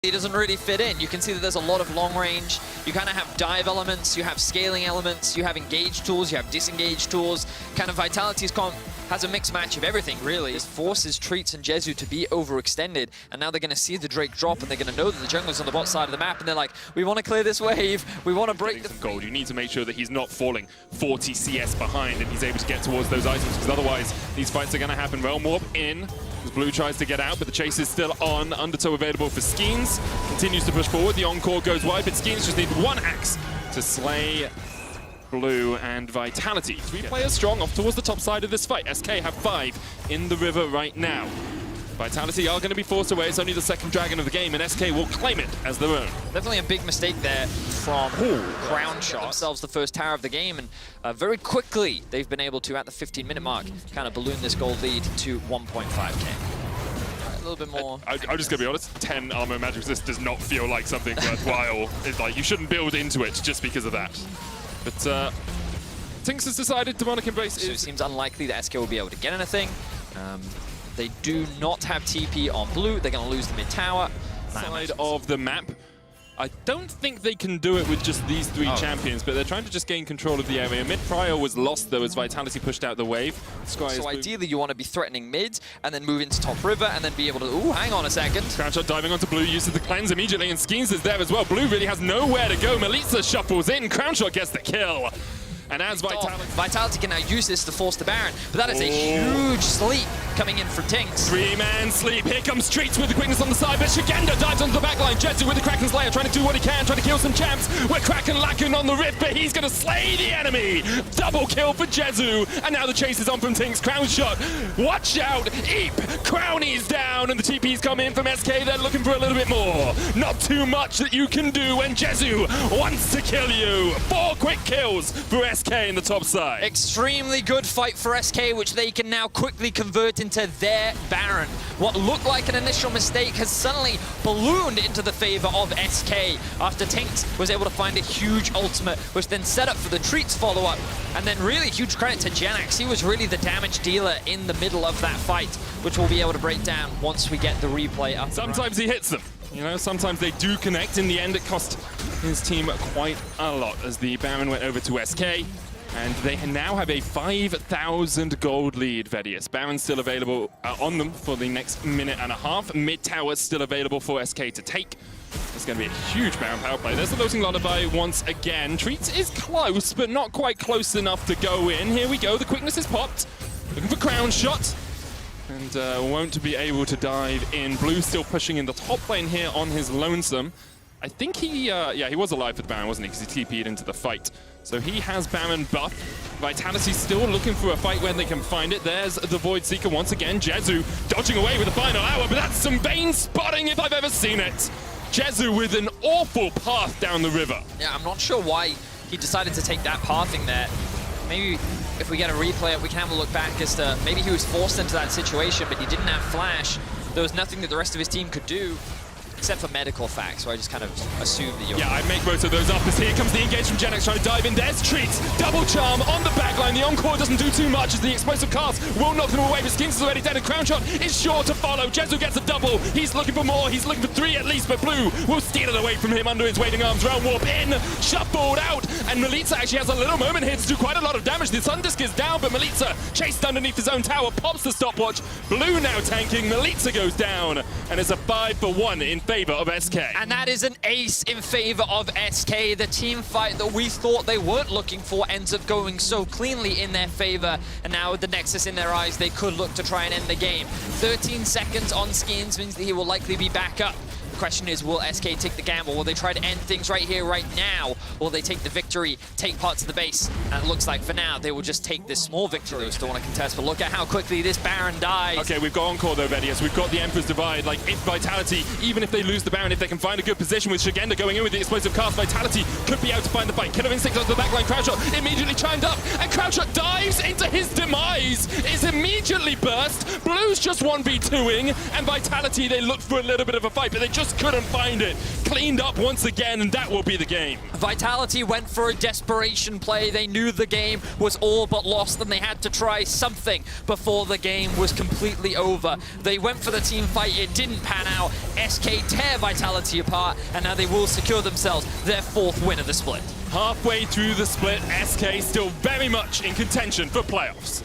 It doesn't really fit in. You can see that there's a lot of long range. You kind of have dive elements, you have scaling elements, you have engage tools, you have disengage tools. Kind of Vitality's comp has a mixed match of everything, really. This forces Treats and Jezu to be overextended, and now they're going to see the Drake drop, and they're going to know that the jungler's on the bot side of the map, and they're like, we want to clear this wave, we want to break the gold. You need to make sure that he's not falling 40 CS behind, and he's able to get towards those items, because otherwise these fights are going to happen. Realm Warp in. As Blue tries to get out, but the chase is still on. Undertow available for Skeens. Continues to push forward. The encore goes wide, but Skeens just need one axe to slay Blue and Vitality. 3 players strong off towards the top side of this fight. SK have 5 in the river right now. Vitality are going to be forced away. It's only the second dragon of the game, and SK will claim it as their own. Definitely a big mistake there from Crown Shot. Themselves the first tower of the game, and very quickly they've been able to, at the 15-minute mark, kind of balloon this gold lead to 1.5k. A little bit more. I'm just going to be honest, 10 armor magic resist does not feel like something worthwhile. It's like you shouldn't build into it just because of that. But Tinks has decided Demonic Embrace so it seems unlikely that SK will be able to get anything. They do not have TP on Blue. They're going to lose the mid tower. Side of the map. I don't think they can do it with just these 3 champions, but they're trying to just gain control of the area. Mid prior was lost, though, as Vitality pushed out the wave. So ideally, you want to be threatening mid, and then move into top river, and then be able to... Ooh, hang on a second. Crown Shot diving onto Blue, uses the cleanse immediately, and Skeens is there as well. Blue really has nowhere to go. Melitza shuffles in. Crown Shot gets the kill. And as Vitality can now use this to force the Baron, but that is a huge sleep coming in for Tinks. 3-man sleep. Here comes Treats with the quickness on the side, but Shigenda dives onto the backline. Jezu with the Kraken's Lair, trying to do what he can, trying to kill some champs. We're Kraken lacking on the rift, but he's going to slay the enemy. Double kill for Jezu, and now the chase is on from Tinks. Crown Shot, watch out. Eep, Crownie's down, and the TP's come in from SK. They're looking for a little bit more. Not too much that you can do when Jezu wants to kill you. 4 quick kills for SK in the top side. Extremely good fight for SK, which they can now quickly convert into their Baron. What looked like an initial mistake has suddenly ballooned into the favor of SK after Tinks was able to find a huge ultimate, which then set up for the Treats follow-up. And then really huge credit to Genax. He was really the damage dealer in the middle of that fight, which we'll be able to break down once we get the replay up. Sometimes he hits them. You know, sometimes they do connect. In the end, it cost his team quite a lot as the Baron went over to SK. And they now have a 5,000 gold lead, Vedius. Baron's still available on them for the next minute and a half. Mid tower still available for SK to take. It's going to be a huge Baron power play. There's the floating lullaby once again. Treats is close, but not quite close enough to go in. Here we go. The quickness is popped. Looking for Crown Shot. And won't be able to dive in. Blue still pushing in the top lane here on his lonesome. I think he was alive for the Baron, wasn't he? Because he TP'd into the fight. So he has Baron buff. Vitality still looking for a fight when they can find it. There's the Void Seeker once again. Jezu dodging away with the final hour, but that's some Bane spotting if I've ever seen it. Jezu with an awful path down the river. Yeah, I'm not sure why he decided to take that pathing there. Maybe if we get a replay, we can have a look back as to maybe he was forced into that situation, but he didn't have flash. There was nothing that the rest of his team could do, except for medical facts, so I just kind of assume that you're... Yeah, I make most of those up as here comes the engage from Genax trying to dive in. There's Treats, double charm on the backline. The encore doesn't do too much as the explosive cast will knock them away, but Skeens is already dead and Crown Shot is sure to follow. Jezu gets a double. He's looking for more. He's looking for 3 at least, but Blue will steal it away from him under his waiting arms. Realm Warp in, shuffled out, and Melitza actually has a little moment here to do quite a lot of damage. The Sun Disc is down, but Melitza chased underneath his own tower, pops the stopwatch. Blue now tanking. Melitza goes down, and it's a 5-for-1 in favor of SK. And that is an ace in favor of SK. The team fight that we thought they weren't looking for ends up going so cleanly in their favor. And now with the Nexus in their eyes, they could look to try and end the game. 13 seconds on Skeens means that he will likely be back up. The question is, will SK take the gamble? Will they try to end things right here, right now? Or will they take the victory, take parts of the base? And it looks like for now, they will just take this small victory. They still want to contest, but look at how quickly this Baron dies. Okay, we've got Encore though, Vedius. We've got the Emperor's Divide. Like, if Vitality, even if they lose the Baron, if they can find a good position with Shigenda going in with the explosive cast, Vitality could be able to find the fight. Killer Instinct onto the backline. Crown Shot immediately chimed up, and Crown Shot dives into his demise. Is immediately burst. Blue's just 1v2ing, and Vitality, they look for a little bit of a fight, but they just just couldn't find it. Cleaned up once again, and that will be the game. Vitality went for a desperation play. They knew the game was all but lost, and they had to try something before the game was completely over. They went for the team fight. It didn't pan out. SK tear Vitality apart, and now they will secure themselves their 4th win of the split. Halfway through the split, SK still very much in contention for playoffs.